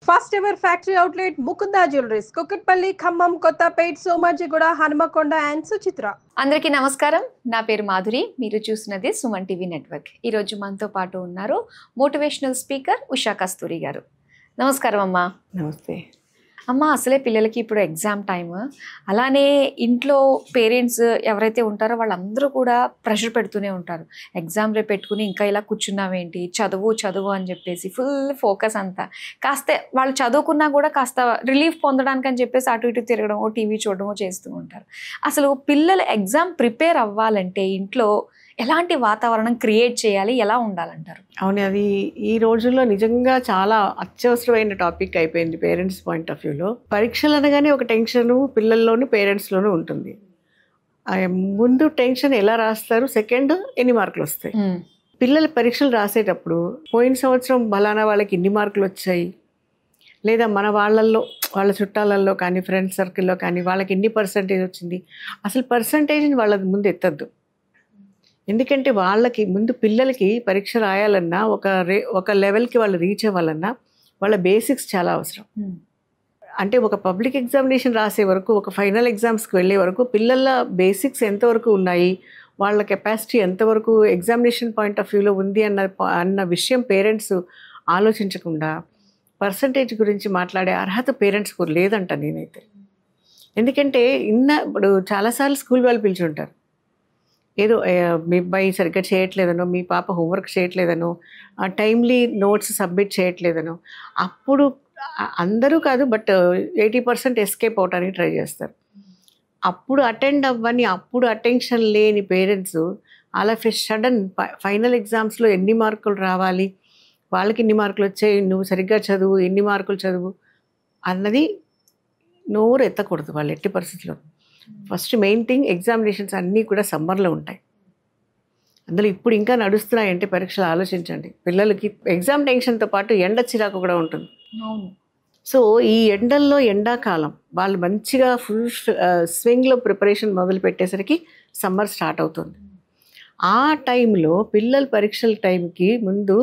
First ever factory outlet Mukunda jewelleries Kukatpally Khammam Kothapet Somajiguda Hanamkonda and Suchitra. అందరికీ నమస్కారం. నా పేరు మాధురి. మీరు చూస్తున్నది సుమన్ టీవీ నెట్వర్క్. ఈరోజు మనతో పాటు ఉన్నారు మోటివేషనల్ స్పీకర్ ఉషా కస్తూరి గారు. నమస్కారం అమ్మా. నమస్తే అమ్మ, అసలే పిల్లలకి ఇప్పుడు ఎగ్జామ్ టైమ్. అలానే ఇంట్లో పేరెంట్స్ ఎవరైతే ఉంటారో వాళ్ళందరూ కూడా ప్రెషర్ పెడుతూనే ఉంటారు. ఎగ్జామ్ రేపు పెట్టుకుని ఇంకా ఇలా కూర్చున్నావేంటి, చదువు చదువు అని చెప్పేసి ఫుల్ ఫోకస్ అంతా. కాస్త వాళ్ళు చదువుకున్నా కూడా కాస్త రిలీఫ్ పొందడానికి అని చెప్పేసి అటు ఇటు తిరగడమో టీవీ చూడడమో చేస్తూ ఉంటారు. అసలు పిల్లలు ఎగ్జామ్ ప్రిపేర్ అవ్వాలంటే ఇంట్లో ఎలాంటి వాతావరణం క్రియేట్ చేయాలి, ఎలా ఉండాలంటారు? అవును, అది ఈ రోజుల్లో నిజంగా చాలా అత్యవసరమైన టాపిక్ అయిపోయింది పేరెంట్స్ పాయింట్ ఆఫ్ వ్యూలో. పరీక్షలు అనగానే ఒక టెన్షన్ పిల్లల్లోనూ పేరెంట్స్లోనూ ఉంటుంది. ముందు టెన్షన్ ఎలా రాస్తారు, సెకండ్ ఎన్ని మార్కులు వస్తాయి. పిల్లలు పరీక్షలు రాసేటప్పుడు పోయిన సంవత్సరం బలానా వాళ్ళకి ఇన్ని మార్కులు వచ్చాయి, లేదా మన వాళ్ళ చుట్టాలలో కానీ ఫ్రెండ్స్ సర్కిల్లో కానీ వాళ్ళకి ఎన్ని పర్సంటేజ్ వచ్చింది, అసలు పర్సంటేజ్ని వాళ్ళ ముందు ఎత్తద్దు. ఎందుకంటే వాళ్ళకి ముందు పిల్లలకి పరీక్ష రాయాలన్నా ఒక లెవెల్కి వాళ్ళు రీచ్ అవ్వాలన్నా వాళ్ళ బేసిక్స్ చాలా అవసరం. అంటే ఒక పబ్లిక్ ఎగ్జామినేషన్ రాసే వరకు, ఒక ఫైనల్ ఎగ్జామ్స్కి వెళ్ళే వరకు పిల్లల బేసిక్స్ ఎంతవరకు ఉన్నాయి, వాళ్ళ కెపాసిటీ ఎంతవరకు ఎగ్జామినేషన్ పాయింట్ ఆఫ్ వ్యూలో ఉంది అన్న విషయం పేరెంట్స్ ఆలోచించకుండా పర్సంటేజ్ గురించి మాట్లాడే అర్హత పేరెంట్స్కు లేదంట నేనైతే. ఎందుకంటే ఇప్పుడు చాలాసార్లు స్కూల్ వాళ్ళు పిలిచి ఉంటారు, ఏదో మీ అబ్బాయి సరిగ్గా చేయట్లేదనో, మీ పాప హోంవర్క్ చేయట్లేదనో, టైమ్లీ నోట్స్ సబ్మిట్ చేయట్లేదనో, అప్పుడు అందరూ కాదు బట్ 80% ఎస్కేప్ అవడానికి ట్రై చేస్తారు. అప్పుడు అటెండ్ అవ్వని, అప్పుడు అటెన్షన్ లేని పేరెంట్స్ అలా సడన్ ఫైనల్ ఎగ్జామ్స్లో ఎన్ని మార్కులు రావాలి, వాళ్ళకి ఎన్ని మార్కులు వచ్చాయి, నువ్వు సరిగ్గా చదువు, ఎన్ని మార్కులు చదువు అన్నది నోరు ఎత్తకూడదు వాళ్ళు ఎట్టి పరిస్థితుల్లో. ఫస్ట్ మెయిన్ థింగ్, ఎగ్జామినేషన్స్ అన్నీ కూడా సమ్మర్లో ఉంటాయి. అందులో ఇప్పుడు ఇంకా నడుస్తున్నాయంటే పరీక్షలు ఆలోచించండి. పిల్లలకి ఎగ్జామ్ టెన్షన్తో పాటు ఎండ చిరాకు కూడా ఉంటుంది. సో ఈ ఎండల్లో ఎండాకాలం వాళ్ళు మంచిగా ఫుల్ స్వింగ్లో ప్రిపరేషన్ మొదలు పెట్టేసరికి సమ్మర్ స్టార్ట్ అవుతుంది. ఆ టైంలో పిల్లలు పరీక్షల టైంకి ముందు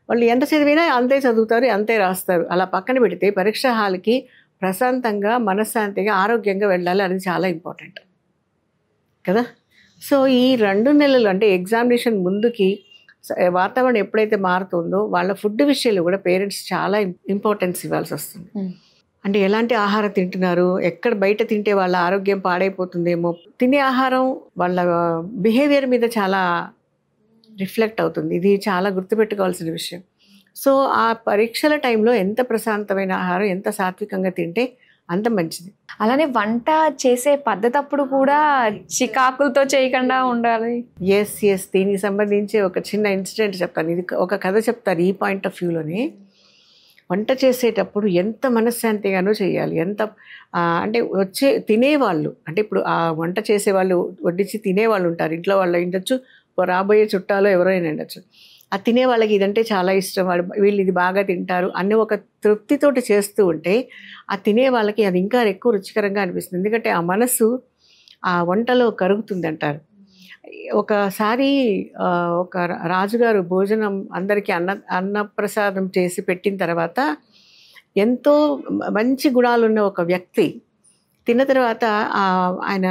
వాళ్ళు ఎంత చదివినా అంతే చదువుతారు, అంతే రాస్తారు. అలా పక్కన పెడితే పరీక్ష హాల్కి ప్రశాంతంగా, మనశ్శాంతిగా, ఆరోగ్యంగా వెళ్ళాలి. అది చాలా ఇంపార్టెంట్ కదా. సో ఈ 2 నెలలు అంటే ఎగ్జామినేషన్ ముందుకి వాతావరణం ఎప్పుడైతే మారుతుందో వాళ్ళ ఫుడ్ విషయంలో కూడా పేరెంట్స్ చాలా ఇంపార్టెన్స్ ఇవ్వాల్సి వస్తుంది. అంటే ఎలాంటి ఆహారం తింటున్నారు, ఎక్కడ బయట తింటే వాళ్ళ ఆరోగ్యం పాడైపోతుందేమో, తినే ఆహారం వాళ్ళ బిహేవియర్ మీద చాలా రిఫ్లెక్ట్ అవుతుంది. ఇది చాలా గుర్తుపెట్టుకోవాల్సిన విషయం. సో ఆ పరీక్షల టైంలో ఎంత ప్రశాంతమైన ఆహారం, ఎంత సాత్వికంగా తింటే అంత మంచిది. అలానే వంట చేసే పద్ధతి అప్పుడు కూడా చికాకులతో చేయకుండా ఉండాలి. ఎస్ దీనికి సంబంధించి ఒక చిన్న ఇన్సిడెంట్ చెప్తాను. ఇది ఒక కథ చెప్తాను. ఈ పాయింట్ ఆఫ్ వ్యూలోనే వంట చేసేటప్పుడు ఎంత మనశ్శాంతిగానో చేయాలి. అంటే తినేవాళ్ళు, అంటే ఇప్పుడు ఆ వంట చేసేవాళ్ళు వడ్డించి తినేవాళ్ళు ఉంటారు, ఇంట్లో వాళ్ళు ఉండొచ్చు, రాబోయే చుట్టాలో ఎవరైనా ఉండొచ్చు. ఆ తినే వాళ్ళకి ఇదంటే చాలా ఇష్టం, వీళ్ళు ఇది బాగా తింటారు అనే ఒక తృప్తితోటి చేస్తూ ఉంటే ఆ తినే వాళ్ళకి అది ఇంకా ఎక్కువ రుచికరంగా అనిపిస్తుంది. ఎందుకంటే ఆ మనసు ఆ వంటలో కరుగుతుంది అంటారు. ఒకసారి ఒక రాజుగారు భోజనం అందరికీ అన్నప్రసాదం చేసి పెట్టిన తర్వాత ఎంతో మంచి గుణాలున్న ఒక వ్యక్తి తిన్న తర్వాత ఆయన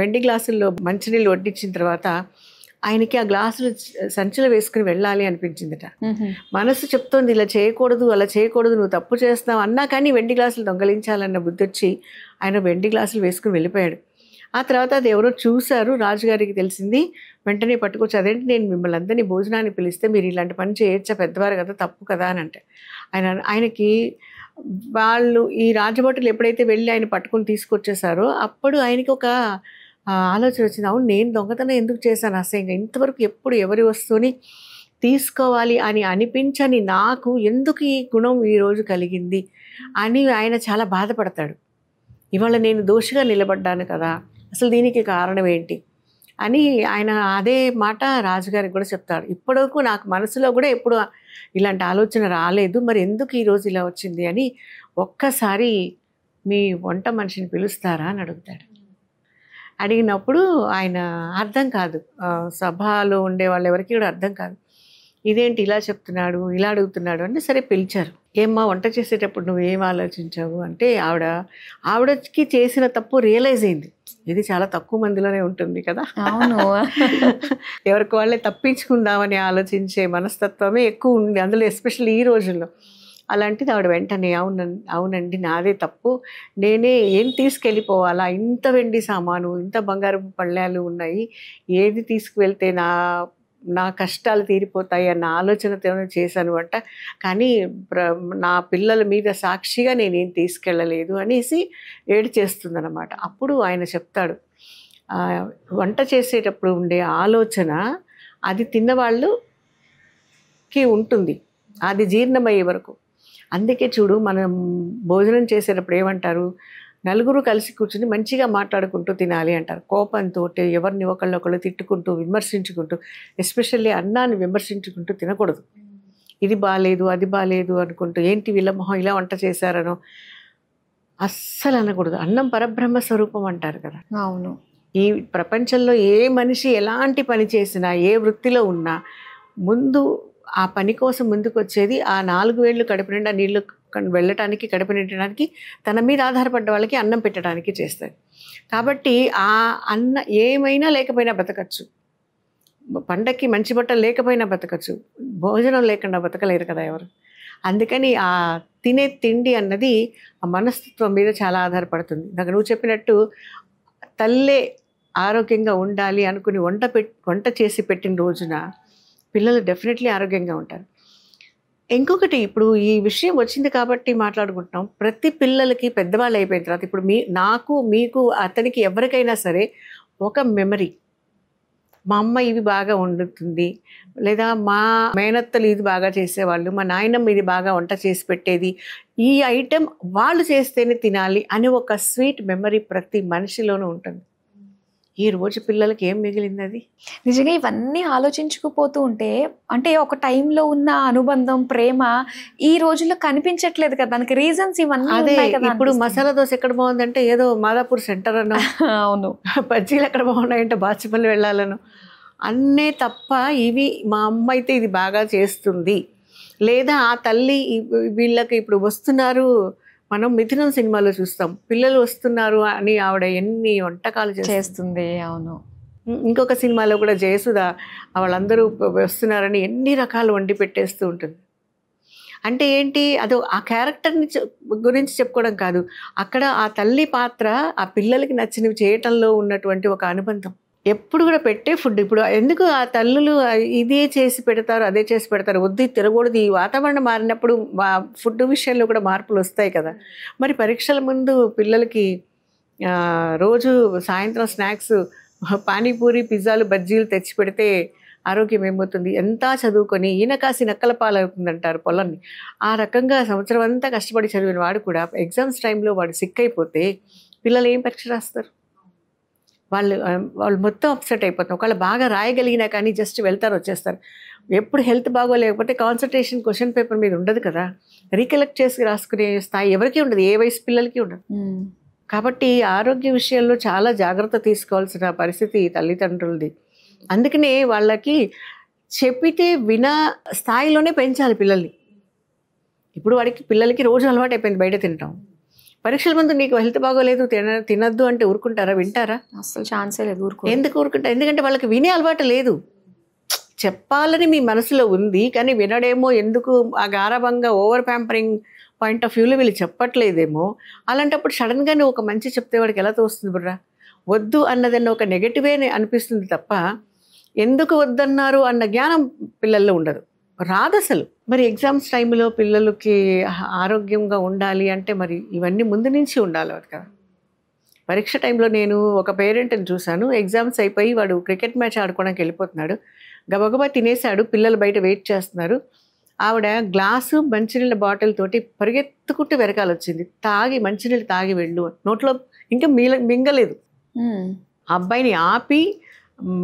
వెండి గ్లాసుల్లో మంచినీళ్ళు వడ్డించిన తర్వాత ఆయనకి ఆ గ్లాసులు సంచిలో వేసుకుని వెళ్ళాలి అనిపించిందట. మనసు చెప్తోంది ఇలా చేయకూడదు, అలా చేయకూడదు, నువ్వు తప్పు చేస్తున్నావు అన్నా కానీ వెండి గ్లాసులు దొంగలించాలన్న బుద్ధి వచ్చి ఆయన వెండి గ్లాసులు వేసుకుని వెళ్ళిపోయాడు. ఆ తర్వాత అది ఎవరో చూశారు, రాజుగారికి తెలిసింది. వెంటనే పట్టుకొచ్చి, అదేంటి నేను మిమ్మల్ని అందరినీ భోజనాన్ని పిలిస్తే మీరు ఇలాంటి పని చేయొచ్చా, పెద్దవారు కదా, తప్పు కదా అని అంటే ఆయనకి వాళ్ళు ఈ రాజభటులు ఎప్పుడైతే వెళ్ళి ఆయన పట్టుకొని తీసుకొచ్చేసారో అప్పుడు ఆయనకి ఒక ఆలోచన వచ్చింది. అవును, నేను దొంగతనం ఎందుకు చేశాను అసహ్యంగా, ఇంతవరకు ఎప్పుడు ఎవరి వస్తువుని తీసుకోవాలి అని అనిపించని నాకు ఎందుకు ఈ గుణం ఈరోజు కలిగింది అని ఆయన చాలా బాధపడతాడు. ఇవాళ నేను దోషిగా నిలబడ్డాను కదా, అసలు దీనికి కారణం ఏంటి అని ఆయన అదే మాట రాజుగారికి కూడా చెప్తాడు. ఇప్పటివరకు నాకు మనసులో కూడా ఎప్పుడు ఇలాంటి ఆలోచన రాలేదు, మరి ఎందుకు ఈరోజు ఇలా వచ్చింది అని ఒక్కసారి మీ వంట మనిషిని పిలుస్తారా అని అడుగుతాడు. అడిగినప్పుడు ఆయన అర్థం కాదు, సభలో ఉండే వాళ్ళు ఎవరికి కూడా అర్థం కాదు. ఇదేంటి ఇలా చెప్తున్నాడు, ఇలా అడుగుతున్నాడు అంటే సరే పిలిచారు. ఏమ్మా వంట చేసేటప్పుడు నువ్వేం ఆలోచించావు అంటే ఆవిడకి చేసిన తప్పు రియలైజ్ అయింది. ఇది చాలా తక్కువ మందిలోనే ఉంటుంది కదా. అవును. ఎవరికి వాళ్ళే తప్పించుకుందామని ఆలోచించే మనస్తత్వమే ఎక్కువ ఉంది అందులో, ఎస్పెషల్లీ ఈ రోజుల్లో. అలాంటిది ఆవిడ వెంటనే అవునండి నాదే తప్పు, నేనే ఏం తీసుకెళ్ళిపోవాలా, ఇంత వెండి సామాను, ఇంత బంగారు పళ్ళాలు ఉన్నాయి, ఏది తీసుకువెళ్తే నా కష్టాలు తీరిపోతాయి అన్న ఆలోచనతో చేశాను అంట. కానీ నా పిల్లల మీద సాక్షిగా నేనేం తీసుకెళ్ళలేదు అనేసి ఏడు చేస్తుందన్నమాట. అప్పుడు ఆయన చెప్తాడు, వంట చేసేటప్పుడు ఉండే ఆలోచన అది తిన్నవాళ్ళకి ఉంటుంది, అది జీర్ణమయ్యే వరకు. అందుకే చూడు, మనం భోజనం చేసేటప్పుడు ఏమంటారు, నలుగురు కలిసి కూర్చుని మంచిగా మాట్లాడుకుంటూ తినాలి అంటారు. కోపంతో ఎవరిని ఒకళ్ళు తిట్టుకుంటూ విమర్శించుకుంటూ, ఎస్పెషల్లీ అన్నాన్ని విమర్శించుకుంటూ తినకూడదు. ఇది బాగాలేదు అది బాగాలేదు అనుకుంటూ, ఏంటి వీళ్ళ మొహం ఇలా వంట చేశారనో అస్సలు అనకూడదు. అన్నం పరబ్రహ్మ స్వరూపం అంటారు కదా. అవును. ఈ ప్రపంచంలో ఏ మనిషి ఎలాంటి పని చేసినా, ఏ వృత్తిలో ఉన్నా, ముందు ఆ పని కోసం ముందుకు వచ్చేది ఆ 4 వేళ్ళు కడుపు నిండా నీళ్లు వెళ్ళటానికి, కడుపు నిండడానికి, తన మీద ఆధారపడ్డ వాళ్ళకి అన్నం పెట్టడానికి చేస్తారు. కాబట్టి ఆ అన్న ఏమైనా లేకపోయినా బతకచ్చు, పండక్కి మంచి బట్టలు లేకపోయినా బతకచ్చు, భోజనం లేకుండా బతకలేరు కదా ఎవరు. అందుకని ఆ తినే తిండి అన్నది ఆ మనస్తత్వం మీద చాలా ఆధారపడుతుంది. నాకు నువ్వు చెప్పినట్టు తల్లే ఆరోగ్యంగా ఉండాలి అనుకుని వంట చేసి పెట్టిన రోజున పిల్లలు డెఫినెట్లీ ఆరోగ్యంగా ఉంటారు. ఇంకొకటి, ఇప్పుడు ఈ విషయం వచ్చింది కాబట్టి మాట్లాడుకుంటున్నాం, ప్రతి పిల్లలకి పెద్దవాళ్ళు అయిపోయిన తర్వాత, ఇప్పుడు నాకు మీకు అతనికి ఎవరికైనా సరే ఒక మెమరీ, మా అమ్మ ఇవి బాగా వండుతుంది, లేదా మా మేనత్తలు ఇది బాగా చేసేవాళ్ళు, మా నాయనమ్మ ఇది బాగా వంట చేసి పెట్టేది, ఈ ఐటెం వాళ్ళు చేస్తేనే తినాలి అని ఒక స్వీట్ మెమరీ ప్రతి మనిషిలోనూ ఉంటుంది. ఈ రోజు పిల్లలకి ఏం మిగిలింది? అది నిజంగా ఇవన్నీ ఆలోచించుకుపోతూ ఉంటే, అంటే ఒక టైంలో ఉన్న అనుబంధం, ప్రేమ ఈ రోజుల్లో కనిపించట్లేదు కదా. దానికి రీజన్స్ ఇవన్నీ ఉన్నాయి కదా. ఇప్పుడు మసాలా దోశ ఎక్కడ బాగుందంటే ఏదో మాదాపూర్ సెంటర్ అన్నో, అవును, బజ్జీలు ఎక్కడ బాగున్నాయంటే బాచిపల్లి వెళ్ళాలను అన్నే తప్ప, ఇవి మా అమ్మ అయితే ఇది బాగా చేస్తుంది, లేదా ఆ తల్లి వీళ్ళకి ఇప్పుడు వస్తున్నారు. మనం మిథునం సినిమాలో చూస్తాం, పిల్లలు వస్తున్నారు అని ఆవిడ ఎన్ని వంటకాలు చేస్తుంది. అవును. ఇంకొక సినిమాలో కూడా జయసుధ వాళ్ళందరూ వస్తున్నారని ఎన్ని రకాలు వండి పెట్టేస్తూ ఉంటుంది. అంటే ఏంటి, అదో ఆ క్యారెక్టర్ని గురించి చెప్పుకోవడం కాదు, అక్కడ ఆ తల్లి పాత్ర ఆ పిల్లలకి నచ్చినవి చేయటంలో ఉన్నటువంటి ఒక అనుబంధం. ఎప్పుడు కూడా పెట్టే ఫుడ్, ఇప్పుడు ఎందుకు ఆ తల్లులు ఇదే చేసి పెడతారు అదే చేసి పెడతారు, వద్దు తినకూడదు, ఈ వాతావరణం మారినప్పుడు ఫుడ్ విషయంలో కూడా మార్పులు వస్తాయి కదా. మరి పరీక్షల ముందు పిల్లలకి రోజు సాయంత్రం స్నాక్స్ పానీపూరి, పిజ్జాలు, బజ్జీలు తెచ్చి పెడితే ఆరోగ్యం ఏమవుతుంది? ఎంత చదువుకొని ఈయన కాసి నక్కల పాలవుతుందంటారు పొలాన్ని. ఆ రకంగా సంవత్సరం అంతా కష్టపడి చదివిన వాడు కూడా ఎగ్జామ్స్ టైంలో వాడు సిక్ అయిపోతే పిల్లలు ఏం పరీక్ష రాస్తారు? వాళ్ళు మొత్తం అప్సెట్ అయిపోతారు. ఒకవేళ బాగా రాయగలిగినా కానీ జస్ట్ వెళ్తారు వచ్చేస్తారు. ఎప్పుడు హెల్త్ బాగోలేకపోతే కాన్సన్ట్రేషన్ క్వశ్చన్ పేపర్ మీద ఉండదు కదా, రీకలెక్ట్ చేసి రాసుకునే స్థాయి ఎవరికీ ఉండదు, ఏ వయసు పిల్లలకి ఉండదు. కాబట్టి ఆరోగ్య విషయంలో చాలా జాగ్రత్త తీసుకోవాల్సిన పరిస్థితి తల్లిదండ్రులది. అందుకనే వాళ్ళకి చెప్పితే విన స్థాయిలోనే పెంచాలి పిల్లల్ని. ఇప్పుడు పిల్లలకి రోజు అలవాటు అయిపోయింది బయట తినటం. పరీక్షల ముందు నీకు హెల్త్ బాగోలేదు తినద్దు అంటే ఊరుకుంటారా? వింటారా? అసలు ఛాన్సే లేదు. ఎందుకు ఊరుకుంటారు? ఎందుకంటే వాళ్ళకి వినే అలవాటు లేదు. చెప్పాలని మీ మనసులో ఉంది కానీ వినడేమో, ఎందుకు ఆ గారాబంగా ఓవర్ ప్యాంపరింగ్ పాయింట్ ఆఫ్ వ్యూలో వీళ్ళు చెప్పట్లేదేమో. అలాంటప్పుడు సడన్గానే ఒక మంచి చెప్తే వాడికి ఎలా తోస్తుంది బుర్రా? వద్దు అన్నదన్న ఒక నెగటివే అనిపిస్తుంది తప్ప ఎందుకు వద్దన్నారు అన్న జ్ఞానం పిల్లల్లో ఉండదు, రాదు అసలు. మరి ఎగ్జామ్స్ టైంలో పిల్లలకి ఆరోగ్యంగా ఉండాలి అంటే మరి ఇవన్నీ ముందు నుంచి ఉండాలి కదా. పరీక్ష టైంలో నేను ఒక పేరెంట్ని చూశాను, ఎగ్జామ్స్ అయిపోయి వాడు క్రికెట్ మ్యాచ్ ఆడుకోవడానికి వెళ్ళిపోతున్నాడు, గబగబా తినేశాడు, పిల్లలు బయట వెయిట్ చేస్తున్నారు. ఆవిడ గ్లాసు మంచినీళ్ళ బాటిల్ తోటి పరిగెత్తుకుంటూ వెనకాల వచ్చింది, తాగి మంచినీళ్ళు తాగి వెళ్ళు, నోట్లో ఇంకా మింగలేదు. అబ్బాయిని ఆపి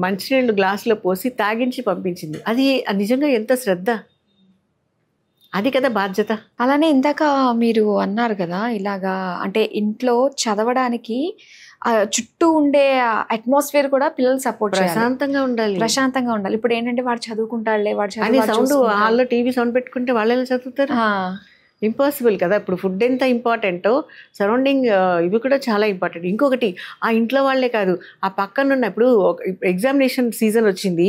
మంచినీళ్ళు గ్లాసులో పోసి తాగించి పంపించింది. అది నిజంగా ఎంత శ్రద్ధ, అది కదా బాధ్యత. అలానే ఇందాక మీరు అన్నారు కదా, ఇలాగా అంటే ఇంట్లో చదవడానికి చుట్టూ ఉండే అట్మాస్ఫియర్ కూడా పిల్లలు సపోర్ట్ ప్రశాంతంగా ఉండాలి. ఇప్పుడు ఏంటంటే వాడు చదువుకుంటాడులే, వాడు సౌండ్ హాల్లో టీవీ సౌండ్ పెట్టుకుంటే వాళ్ళు ఎలా చదువుతారు? ఇంపాసిబుల్ కదా. ఇప్పుడు ఫుడ్ ఎంత ఇంపార్టెంటో సరౌండింగ్ ఇవి కూడా చాలా ఇంపార్టెంట్. ఇంకొకటి ఆ ఇంట్లో వాళ్ళే కాదు, ఆ పక్కనున్న ఇప్పుడు ఎగ్జామినేషన్ సీజన్ వచ్చింది,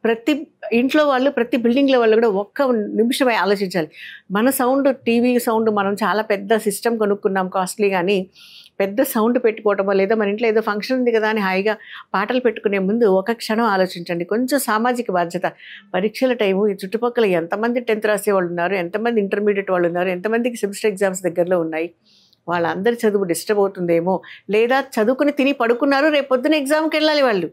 ప్రతి ఇంట్లో వాళ్ళు ప్రతి బిల్డింగ్లో వాళ్ళు కూడా ఒక్క నిమిషం ఆలోచించాలి. మన సౌండ్, టీవీ సౌండ్, మనం చాలా పెద్ద సిస్టమ్ కొనుక్కున్నాం కాస్ట్లీ, కానీ పెద్ద సౌండ్ పెట్టుకోవటమో లేదా మన ఇంట్లో ఏదో ఫంక్షన్ ఉంది కదా అని హాయిగా పాటలు పెట్టుకునే ముందు ఒక క్షణం ఆలోచించండి. కొంచెం సామాజిక బాధ్యత. పరీక్షల టైము, ఈ చుట్టుపక్కల ఎంతమంది 10th రాసే వాళ్ళు ఉన్నారు, ఎంతమంది ఇంటర్మీడియట్ వాళ్ళు ఉన్నారు, ఎంతమందికి సెమిస్టర్ ఎగ్జామ్స్ దగ్గరలో ఉన్నాయి, వాళ్ళందరి చదువు డిస్టర్బ్ అవుతుందేమో, లేదా చదువుకుని తిని పడుకున్నారు, రేపు పొద్దున ఎగ్జామ్కి వెళ్ళాలి వాళ్ళు.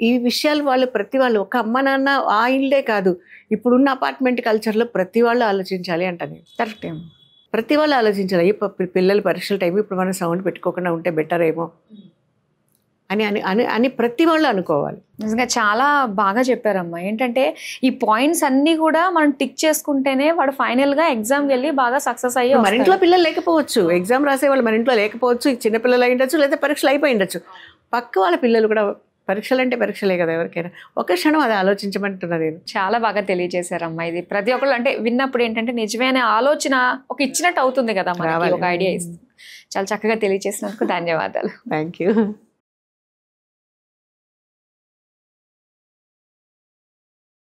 ఈ విషయాలు వాళ్ళు ప్రతి వాళ్ళు, ఒక అమ్మ నాన్న ఆ ఇల్లే కాదు, ఇప్పుడున్న అపార్ట్మెంట్ కల్చర్లో ప్రతి వాళ్ళు ఆలోచించాలి అంటాను. కరెక్టే. ప్రతి వాళ్ళు ఆలోచించాలి. పిల్లలు పరీక్షల టైం ఇప్పుడు మనం సౌండ్ పెట్టుకోకుండా ఉంటే బెటర్ ఏమో అని అని అని అని ప్రతి వాళ్ళు అనుకోవాలి. నిజంగా చాలా బాగా చెప్పారమ్మా. ఏంటంటే ఈ పాయింట్స్ అన్నీ కూడా మనం టిక్ చేసుకుంటేనే వాడు ఫైనల్గా ఎగ్జామ్కి వెళ్ళి బాగా సక్సెస్ అయ్యి. మన ఇంట్లో పిల్లలు లేకపోవచ్చు, ఎగ్జామ్ రాసేవాళ్ళు మన ఇంట్లో లేకపోవచ్చు, చిన్నపిల్లలు అయి ఉండొచ్చు, లేదా పరీక్షలు అయిపోయి ఉండొచ్చు. పక్క వాళ్ళ పిల్లలు కూడా, పరీక్షలు అంటే పరీక్షలే కదా ఎవరికైనా, ఒక క్షణం అది ఆలోచించమంటున్నా నేను. చాలా బాగా తెలియజేశారమ్మా. ఇది ప్రతి ఒక్కళ్ళు అంటే విన్నప్పుడు ఏంటంటే నిజమే అనే ఆలోచన ఒక ఇచ్చినట్టు అవుతుంది కదా మనకి, ఒక ఐడియా ఇస్తుంది. చాలా చక్కగా తెలియజేసినందుకు ధన్యవాదాలు. Thank you.